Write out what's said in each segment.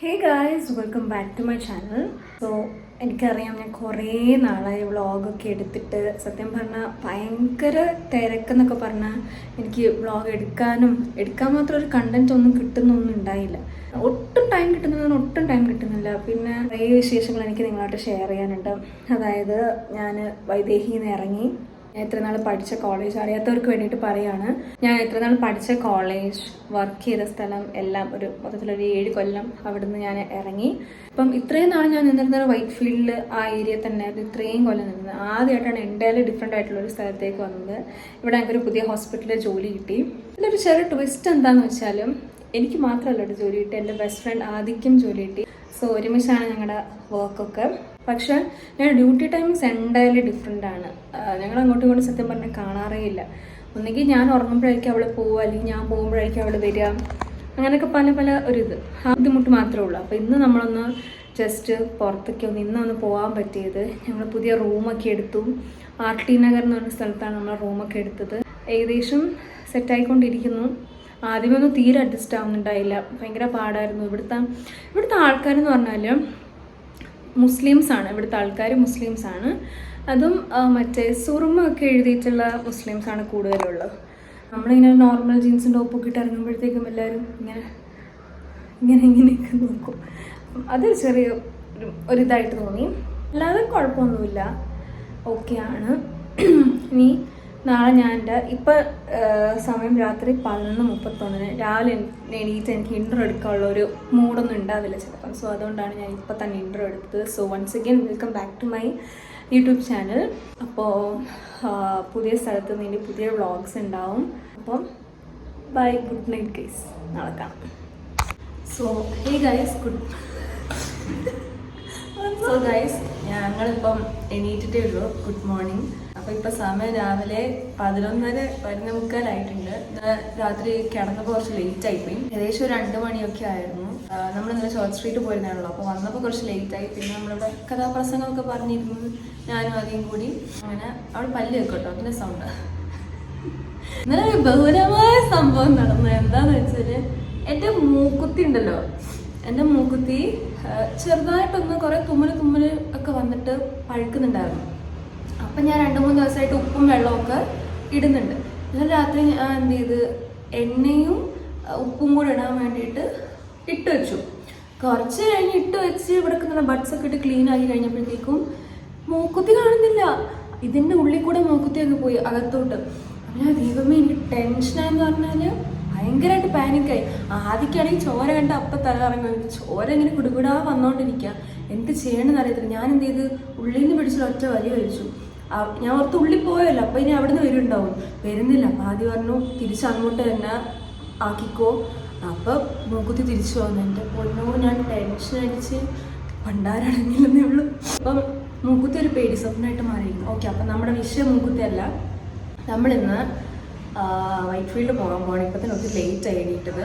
Hey guys, welcome back to my channel. So എനിക്കറിയാം, ഞാൻ കുറേ നാളായി വ്ളോഗൊക്കെ എടുത്തിട്ട്. സത്യം പറഞ്ഞാൽ ഭയങ്കര തിരക്കെന്നൊക്കെ പറഞ്ഞാൽ എനിക്ക് വ്ളോഗ് എടുക്കാൻ മാത്രം ഒരു കണ്ടന്റ് ഒന്നും കിട്ടുന്നൊന്നും ഉണ്ടായില്ല. ഒട്ടും ടൈം കിട്ടുന്നില്ല. പിന്നെ കുറേ വിശേഷങ്ങൾ എനിക്ക് നിങ്ങളായിട്ട് ഷെയർ ചെയ്യാനുണ്ട്. അതായത് ഞാൻ വൈദേഹിയിൽ നിന്ന് ഇറങ്ങി. ഞാൻ ഇത്ര നാൾ പഠിച്ച കോളേജ് അറിയാത്തവർക്ക് വേണ്ടിയിട്ട് പറയുകയാണ്. ഞാൻ ഇത്ര നാൾ പഠിച്ച കോളേജ്, വർക്ക് ചെയ്ത സ്ഥലം എല്ലാം ഒരു മൊത്തത്തിലൊരു 7 കൊല്ലം അവിടുന്ന് ഞാൻ ഇറങ്ങി. അപ്പം ഇത്രയും നാൾ ഞാൻ നിന്നിരുന്നത് വൈറ്റ് ഫീൽഡിൽ ആ ഏരിയ തന്നെ ഇത്രയും കൊല്ലം നിന്നത്. ആദ്യമായിട്ടാണ് എൻ്റെ ഡിഫറെൻ്റ് ആയിട്ടുള്ളൊരു സ്ഥലത്തേക്ക് വന്നത്. ഇവിടെ ഞങ്ങൾക്കൊരു പുതിയ ഹോസ്പിറ്റലിൽ ജോലി കിട്ടി. ഇതിലൊരു ചെറിയ ട്വിസ്റ്റ് എന്താണെന്ന് വെച്ചാൽ, എനിക്ക് മാത്രമല്ല ഒരു ജോലി കിട്ടി, എൻ്റെ ബെസ്റ്റ് ഫ്രണ്ട് ആദിക്കും ജോലി കിട്ടി. സോ ഒരുമിച്ചാണ് ഞങ്ങളുടെ വർക്കൊക്കെ. പക്ഷേ ഞങ്ങളുടെ ഡ്യൂട്ടി ടൈമിങ്സ് എൻ്റയർലി ഡിഫറെൻ്റ് ആണ്. ഞങ്ങൾ അങ്ങോട്ടും ഇങ്ങോട്ടും സത്യം പറഞ്ഞാൽ കാണാറേ ഇല്ല. ഒന്നുകിൽ ഞാൻ ഉറങ്ങുമ്പോഴേക്കും അവൾ പോവുക, അല്ലെങ്കിൽ ഞാൻ പോകുമ്പോഴേക്കും അവൾ വരിക. അങ്ങനെയൊക്കെ പല ഒരിത് ബുദ്ധിമുട്ട് മാത്രമേ ഉള്ളൂ. അപ്പോൾ ഇന്ന് നമ്മളൊന്ന് ജസ്റ്റ് പുറത്തേക്ക് ഇന്നൊന്ന് പോകാൻ പറ്റിയത്. ഞങ്ങൾ പുതിയ റൂമൊക്കെ എടുത്തു. RT നഗർ എന്ന് പറഞ്ഞ സ്ഥലത്താണ് നമ്മൾ റൂമൊക്കെ എടുത്തത്. ഏകദേശം സെറ്റായിക്കൊണ്ടിരിക്കുന്നു. ആദ്യമൊന്നും തീരെ അഡ്ജസ്റ്റ് ആവുന്നുണ്ടായില്ല, ഭയങ്കര പാടായിരുന്നു. ഇവിടുത്തെ ആൾക്കാരെന്ന് പറഞ്ഞാൽ മുസ്ലിംസാണ്. ഇവിടുത്തെ ആൾക്കാർ മുസ്ലിംസാണ്. അതും മറ്റേ സുറുമ ഒക്കെ എഴുതിയിട്ടുള്ള മുസ്ലിംസാണ് കൂടുതലുള്ളത്. നമ്മളിങ്ങനെ നോർമൽ ജീൻസും ടോപ്പൊക്കെ ഇട്ട് ഇറങ്ങുമ്പോഴത്തേക്കും എല്ലാവരും ഇങ്ങനെയൊക്കെ നോക്കും. അതൊരു ചെറിയ ഒരിതായിട്ട് തോന്നി. അല്ലാതെ കുഴപ്പമൊന്നുമില്ല, ഓക്കെയാണ്. ഇനി നാളെ ഞാൻ സമയം രാത്രി 11:31 രാവിലെ എണീറ്റ് എനിക്ക് ഇൻട്രോ എടുക്കാനുള്ള ഒരു മൂഡൊന്നും ഉണ്ടാവില്ല ചിലപ്പം. സോ അതുകൊണ്ടാണ് ഞാൻ ഇപ്പം തന്നെ ഇൻട്രോ എടുത്തത്. So once again welcome back to my YouTube channel. അപ്പോൾ പുതിയ സ്ഥലത്ത് നിന്ന് പുതിയ വ്ളോഗ്സ് ഉണ്ടാവും. അപ്പം ബൈ, ഗുഡ് നൈറ്റ് ഗൈസ്, നാളെ കാണാം. സോ ഹേ ഗൈസ്, ഞങ്ങളിപ്പം എണീറ്റിട്ടേ ഉള്ളൂ. Good morning. അപ്പോൾ ഇപ്പം സമയം രാവിലെ 11:45 രാത്രി കിടന്നപ്പോൾ കുറച്ച് ലേറ്റ് ആയിപ്പോയി. ഏകദേശം 2 മണിയൊക്കെ ആയിരുന്നു. നമ്മളിന്നലെ ചോർച്ച് സ്ട്രീറ്റ് പോയിരുന്നാണല്ലോ. അപ്പോൾ വന്നപ്പോൾ കുറച്ച് ലേറ്റായി. പിന്നെ നമ്മളിവിടെ കഥാപ്രസംഗമൊക്കെ പറഞ്ഞിരുന്നു, ഞാനും ആദ്യം കൂടി. അങ്ങനെ അവിടെ പല്ല് വെക്കട്ടോ, അതിൻ്റെ സൗണ്ട്. ഇന്നലെ ഒരു ബഹുരമായ സംഭവം നടന്നു. എന്താന്ന് വെച്ചാൽ, എൻ്റെ മൂക്കുത്തി ഉണ്ടല്ലോ, എൻ്റെ മൂക്കുത്തി ചെറുതായിട്ടൊന്ന് കുറേ തുമ്മൽ ഒക്കെ വന്നിട്ട് പഴുക്കുന്നുണ്ടായിരുന്നു. അപ്പം ഞാൻ 2-3 ദിവസമായിട്ട് ഉപ്പും വെള്ളമൊക്കെ ഇടുന്നുണ്ട്. എന്നാൽ രാത്രി ഞാൻ എന്ത് ചെയ്ത്, എണ്ണയും ഉപ്പും കൂടെ ഇടാൻ വേണ്ടിയിട്ട് ഇട്ട് വെച്ചു. കുറച്ച് കഴിഞ്ഞ് ഇട്ട് വെച്ച് ഇവിടെ നല്ല ബഡ്സൊക്കെ ഇട്ട് ക്ലീൻ ആക്കി കഴിഞ്ഞപ്പോഴത്തേക്കും മൂക്കുത്തി കാണുന്നില്ല. ഇതിൻ്റെ ഉള്ളിൽ കൂടെ മൂക്കുത്തിയൊക്കെ പോയി അകത്തോട്ട്. അപ്പം ഞാൻ ദൈവമേ, എനിക്ക് ടെൻഷനായെന്ന് പറഞ്ഞാൽ ഭയങ്കരമായിട്ട് പാനിക്കായി. ആദ്യക്കാണെങ്കിൽ ചോര കണ്ട അപ്പം തലകറങ്ങി. ചോര ഇങ്ങനെ കുടുകുടാ വന്നുകൊണ്ടിരിക്കുക. എന്ത് ചെയ്യണമെന്ന് അറിയത്തില്ല. ഞാൻ എന്ത് ചെയ്ത്, ഉള്ളിൽ നിന്ന് പിടിച്ചിട്ട് ഒറ്റ വലി കഴിച്ചു. ഞാൻ ഓർത്ത് ഉള്ളിൽ പോയല്ലോ, അപ്പം ഇനി അവിടെ നിന്ന് വരുന്നില്ല. അപ്പം ആദ്യം പറഞ്ഞു തിരിച്ചങ്ങോട്ട് തന്നെ ആക്കിക്കോ. അപ്പം മൂക്കുത്തി തിരിച്ചു വന്നു. എൻ്റെ പൊന്നോട് ഞാൻ ടെൻഷൻ അടിച്ച് പണ്ടാരടങ്ങില്ലെന്നേ ഉള്ളൂ. അപ്പം മൂക്കുത്തി ഒരു പേടി സ്വപ്നമായിട്ട് മാറിയിരുന്നു. ഓക്കെ, അപ്പം നമ്മുടെ വിഷയം മൂക്കുത്തി അല്ല. നമ്മളിന്ന് വൈറ്റ് ഫീൽഡ് പോകാൻ പോകണം. ഇപ്പം തന്നെ ഒത്തിരി ലേറ്റ് ആയി എണീറ്റത്.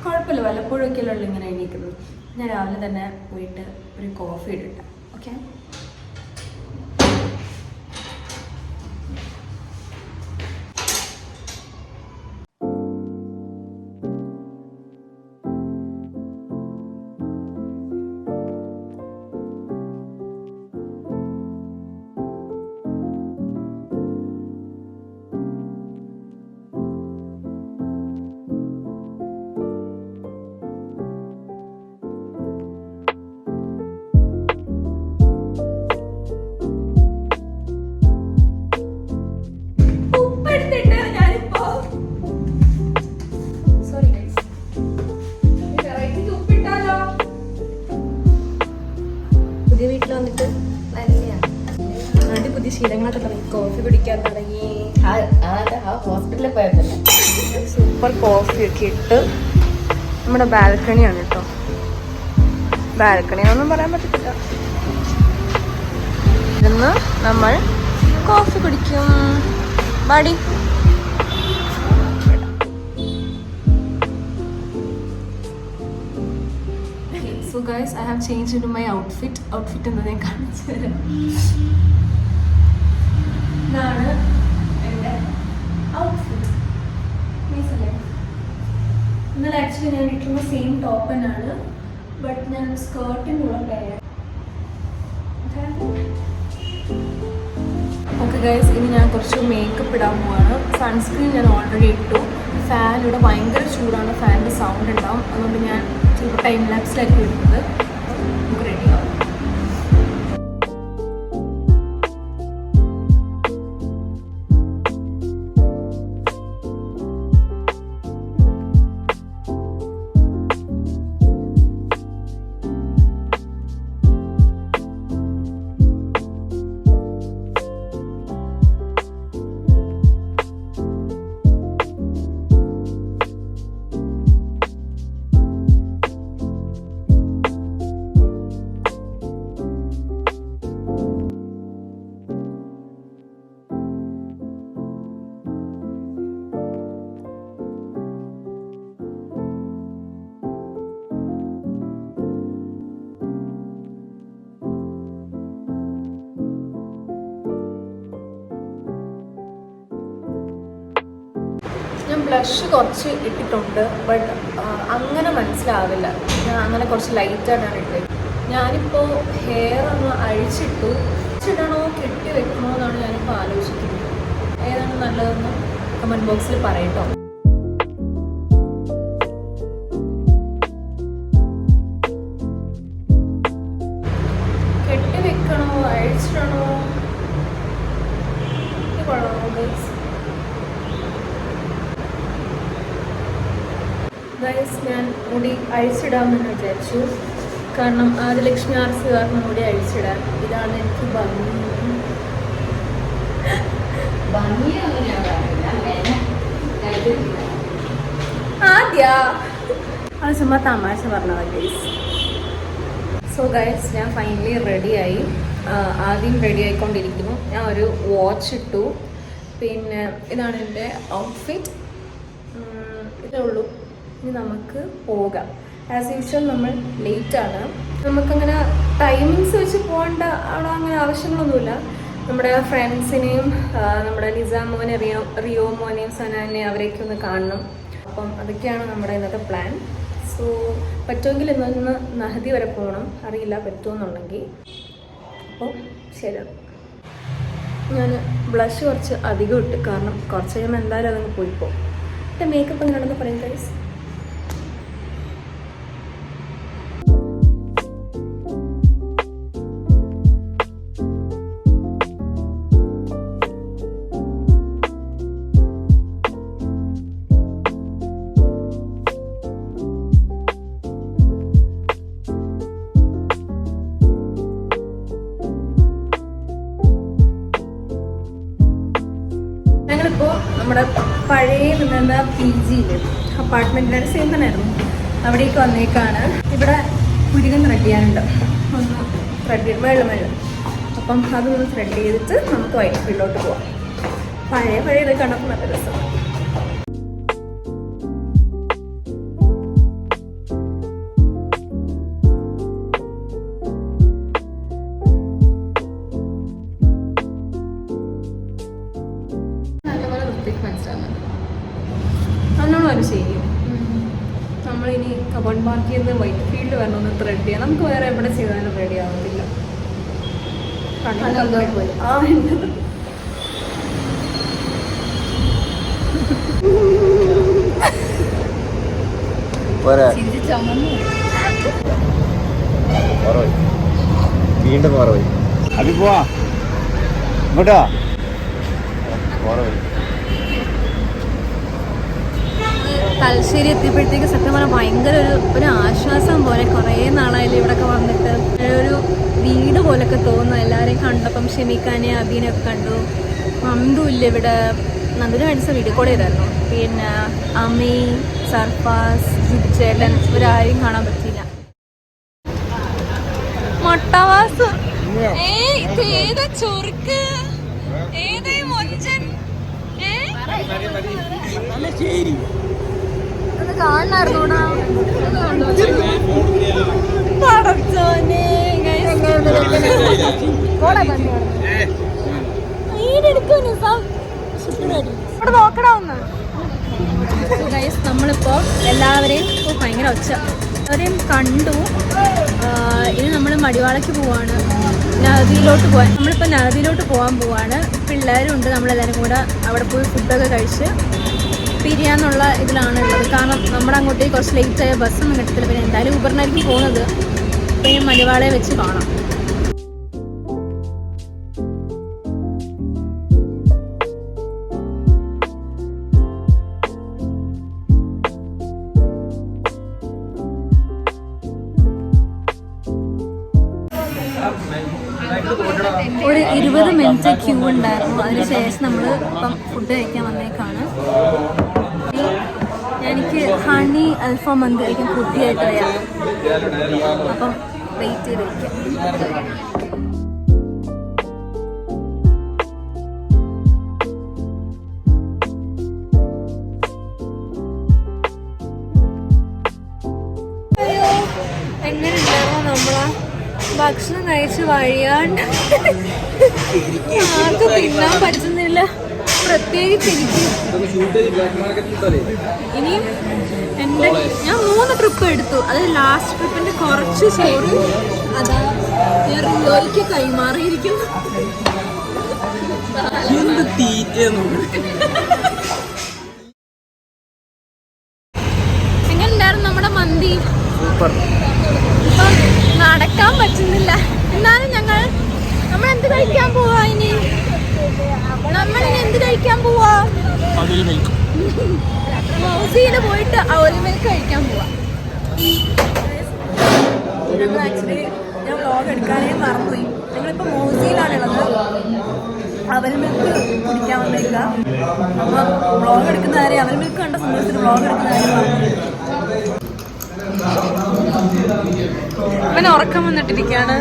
കുഴപ്പമില്ല, വല്ലപ്പോഴൊക്കെയല്ലോ ഇങ്ങനെ എണീക്കുന്നത്. ഞാൻ രാവിലെ തന്നെ പോയിട്ട് ഒരു കോഫി ഇട്ടിട്ട്. ഓക്കെ, പുതിയ വീട്ടിൽ വന്നിട്ട് നല്ലതാണ്. പുതിയ ശീലങ്ങളൊക്കെ തുടങ്ങി. കോഫി കുടിക്കാൻ തുടങ്ങി. ഹോസ്പിറ്റലിൽ പോയതല്ലേ, സൂപ്പർ കോഫിയൊക്കെ ഇട്ട്. നമ്മുടെ ബാൽക്കണിയാണ് കേട്ടോ. ബാൽക്കണിയാണെന്നും പറയാൻ പറ്റത്തില്ല. ഇന്ന് നമ്മൾ കോഫി കുടിക്കും. ബാഡി So guys, I have changed into my outfit എന്ന് ഞാൻ കാണിച്ചു തരാം. ഇതാണ് എൻ്റെ ഔട്ട്ഫിറ്റ്. ഇന്നലെ ആക്ച്വലി ഞാൻ ഇട്ടുള്ള സെയിം ടോപ്പ് തന്നെയാണ്. ബട്ട് ഞാൻ സ്കേർട്ടിൻ്റെ കൂടെ ഓക്കെ ഗൈസ്, ഇനി ഞാൻ കുറച്ച് മേക്കപ്പ് ഇടാൻ പോവാണ്. സൺസ്ക്രീൻ ഞാൻ ഓൾറെഡി ഇട്ടു. ഫാൻ ഇവിടെ ഭയങ്കര ചൂടാണ്, ഫാനിൻ്റെ സൗണ്ട് ഉണ്ടാവും. അതുകൊണ്ട് ഞാൻ ചിലപ്പോൾ ടൈം ലാപ്സിലായിരിക്കും ഇടുന്നത്. നമുക്ക് റെഡിയാവും. ഞാൻ ബ്ലഷ് കുറച്ച് ഇട്ടിട്ടുണ്ട്, ബട്ട് അങ്ങനെ മനസ്സിലാവില്ല. ഞാൻ അങ്ങനെ കുറച്ച് ലൈറ്റായിട്ടാണ് ഇട്ടത്. ഞാനിപ്പോൾ ഹെയർ ഒന്ന് അഴിച്ചിട്ടു. അഴിച്ചിടണോ കെട്ടി വെക്കണോ എന്നാണ് ഞാനിപ്പോൾ ആലോചിക്കുന്നത്. ഏതാണ് നല്ലതെന്ന് കമൻറ്റ് ബോക്സിൽ പറയട്ടോ. കെട്ടി വെക്കണോ അഴിച്ചിടണോ? കൊള്ളാമോ ഗൈസ്? ഗൈസ്, ഞാൻ മുടി അഴിച്ചിടാമെന്ന് വിചാരിച്ചു. കാരണം ആദിലക്ഷ്മി ആർസ് കാരണം മുടി അഴിച്ചിടാൻ. ഇതാണ് എനിക്ക് അത് ചുമ്മാ തമാശ പറഞ്ഞതാ ഗൈസ്. സോ ഗൈസ്, ഞാൻ ഫൈനലി റെഡിയായി. ആദ്യം റെഡി ആയിക്കൊണ്ടിരിക്കുന്നു. ഞാൻ ഒരു വാച്ച് ഇട്ടു. പിന്നെ ഇതാണ് എൻ്റെ ഔട്ട്ഫിറ്റ്. ഇതേ ഉള്ളൂ. ഇനി നമുക്ക് പോകാം. ആസ് യൂഷ്വൽ നമ്മൾ ലേറ്റാണ്. നമുക്കങ്ങനെ ടൈമിങ്സ് വെച്ച് പോകേണ്ട അവിടെ അങ്ങനെ ആവശ്യങ്ങളൊന്നുമില്ല. നമ്മുടെ ഫ്രണ്ട്സിനെയും നമ്മുടെ നിസാം മോനെ, റിയോ മോനെയും സനാനെയും അവരെയൊക്കെ ഒന്ന് കാണണം. അപ്പം അതൊക്കെയാണ് നമ്മുടെ ഇന്നത്തെ പ്ലാൻ. സോ പറ്റുമെങ്കിൽ ഇന്നൊന്ന് നഹദി വരെ പോകണം. അറിയില്ല പറ്റുമെന്നുണ്ടെങ്കിൽ. അപ്പോൾ ശരി. ഞാൻ ബ്ലഷ് കുറച്ച് അധികം ഇട്ട്, കാരണം കുറച്ച് കഴിയുമ്പോൾ എന്തായാലും അതങ്ങ് പോയിപ്പോൾ. എൻ്റെ മേക്കപ്പ് എങ്ങനെയാണെന്ന് പറയും ഗൈസ്. ഞങ്ങളിപ്പോൾ നമ്മുടെ പഴയ നിന്ന PG-യിൽ അപ്പാർട്ട്മെൻറ്റിൻ്റെ സെയിം തന്നെയായിരുന്നു, അവിടേക്ക് വന്നേക്കാണ്. ഇവിടെ പുരികം ത്രെഡ് ചെയ്യാനുണ്ട്. ഒന്ന് ത്രെഡ് ചെയ്ത് വെള്ളം. അപ്പം അതൊന്ന് ത്രെഡ് ചെയ്തിട്ട് നമുക്ക് വൈറ്റ് ഫീൽഡിലോട്ട് പോവാം. പഴയ ഇതൊക്കെ കണ്ടപ്പോൾ നല്ല രസമാണ്. നല്ലോണം അത് ചെയ്യും. നമ്മളിനി കബോർഡ് മാർക്ക് ചെയ്ത് വൈറ്റ് ഫീൽഡ് വരണമെന്ന് ത്രെഡ് ചെയ്യാം. നമുക്ക് വേറെ എവിടെ ചെയ്താലും റെഡി ആവത്തില്ല. വീണ്ടും പോവാ ഇങ്ങോട്ടാ. തലശ്ശേരി എത്തിയപ്പോഴത്തേക്ക് സത്യം പറഞ്ഞാൽ ഭയങ്കര ഒരു ആശ്വാസം പോലെ. കുറേ നാളായാലും ഇവിടെയൊക്കെ വന്നിട്ട് ഒരു വീട് പോലൊക്കെ തോന്നുന്നു. എല്ലാവരെയും കണ്ടപ്പം ഷെമിക്കാനെ അബീനെയൊക്കെ കണ്ടു. നന്ദുല്ല ഇവിടെ, നന്ദുവിന് വേണ്ടി വീഡിയോ കോൾ ചെയ്തായിരുന്നു. പിന്നെ അമ്മി, സർഫാസ്, ജിബിച്ചേട്ടൻ ഇവരാരെയും കാണാൻ പറ്റിയില്ല. മൊട്ടവാസ് ഏതാ ചൊറുക്ക്, ഏതാ മൊഞ്ചൻ, കാണാറുണ്ടോടാ? നോക്കടാ ഒന്ന്. നമ്മളിപ്പോ എല്ലാവരെയും ഭയങ്കര ഒച്ച എല്ലാവരെയും കണ്ടു. ഇനി നമ്മൾ മടിവാളയ്ക്ക് പോവാണ്, നദിയിലോട്ട് പോകാൻ. നമ്മളിപ്പോൾ നദിയിലോട്ട് പോകാൻ പോവാണ്. പിള്ളേരുണ്ട്, നമ്മളെല്ലാവരും കൂടെ അവിടെ പോയി ഫുഡൊക്കെ കഴിച്ച് പിരിയാന്നുള്ള ഇതിലാണുള്ളത്. കാരണം നമ്മുടെ അങ്ങോട്ടേക്ക് കുറച്ച് ലേറ്റായ ബസ്സൊന്നും കിട്ടത്തില്ല. പിന്നെ എന്തായാലും ഊബറിനായിരിക്കും പോകുന്നത്. പിന്നെ മടിവാളയെ വെച്ച് കാണാം. ഒരു 20 മിനിറ്റ് ക്യൂ ഉണ്ടായിരുന്നു. അതിനുശേഷം നമ്മൾ ഇപ്പം ഫുഡ് കഴിക്കാൻ വന്നേക്കാണ്. എനിക്ക് ഹണി അൽഫാം മന്തി കഴിക്കാൻ കുട്ടിയായിട്ട് വയ്യ. അപ്പം വെയിറ്റ് ചെയ്തിരിക്കാം. എങ്ങനെയുണ്ടായിരുന്നു നമ്മളെ ഭക്ഷണം കഴിച്ച് വഴിയാണ്ട് ആർക്കും തിന്നാൻ പറ്റുന്നില്ല, പ്രത്യേകിച്ച് എനിക്ക്. ഇനിയും ഞാൻ 3 ട്രിപ്പ് എടുത്തു. അത് ലാസ്റ്റ് ട്രിപ്പിന്റെ കുറച്ച് ചോറ് അതാ ഞാൻ റിയോയ്ക്ക് കൈമാറിയിരിക്കുന്നു. എങ്ങനെയുണ്ടായിരുന്നു നമ്മുടെ മന്തി? ഇപ്പം നടക്കാൻ പറ്റുന്നില്ല. എന്നാലും നമ്മൾ എന്ത് കഴിക്കാൻ പോവാ? നമ്മളിനി എന്ത് കഴിക്കാൻ പോവാ? മൗസിയില് പോയിട്ട് അവൽ മിൽക്ക് കഴിക്കാൻ പോവാ. ആക്ച്വലി ഞാൻ വ്ലോഗ് എടുക്കാനേ മറന്നുപോയി. ഞങ്ങളിപ്പോൾ മൗസിയിലാണുള്ളത്. അവൽ മിൽക്ക് കുടിക്കാൻ വന്നേക്കുക. അപ്പം വ്ലോഗ് എടുക്കുന്ന കാര്യം, അവൽ മിൽക്ക് കണ്ട സന്തോഷത്തിന് വ്ലോഗ് എടുക്കുന്ന കാര്യം മറന്നു. അവന് ഉറക്കം വന്നിട്ടിരിക്കുകയാണ്.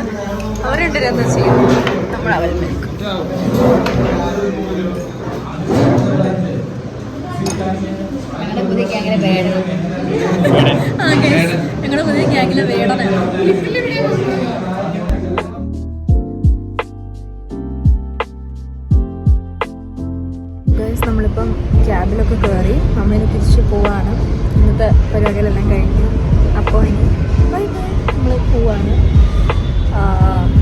അവർ രണ്ടുപേരും എന്താ ചെയ്യും? നമ്മൾ അവൽ മിൽക്ക്. ഞങ്ങളുടെ പുതിയ ഗ്യാങ്ങിലെ വേടൻ. ഞങ്ങളുടെ പുതിയ ഗ്യാങ്ങിലെ വേടനാണ്. നമ്മളിപ്പം ക്യാബിലൊക്കെ കയറി നമ്മളിനി തിരിച്ച് പോവാണ്. ഇന്നത്തെ പരിപാടികളെല്ലാം കഴിഞ്ഞു. അപ്പോൾ ഇനി ബൈ ബൈ, നമ്മൾ പോവാണ്.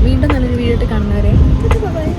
വീണ്ടും നല്ലൊരു വീഡിയോ കാണുന്നവരെ ബൈ.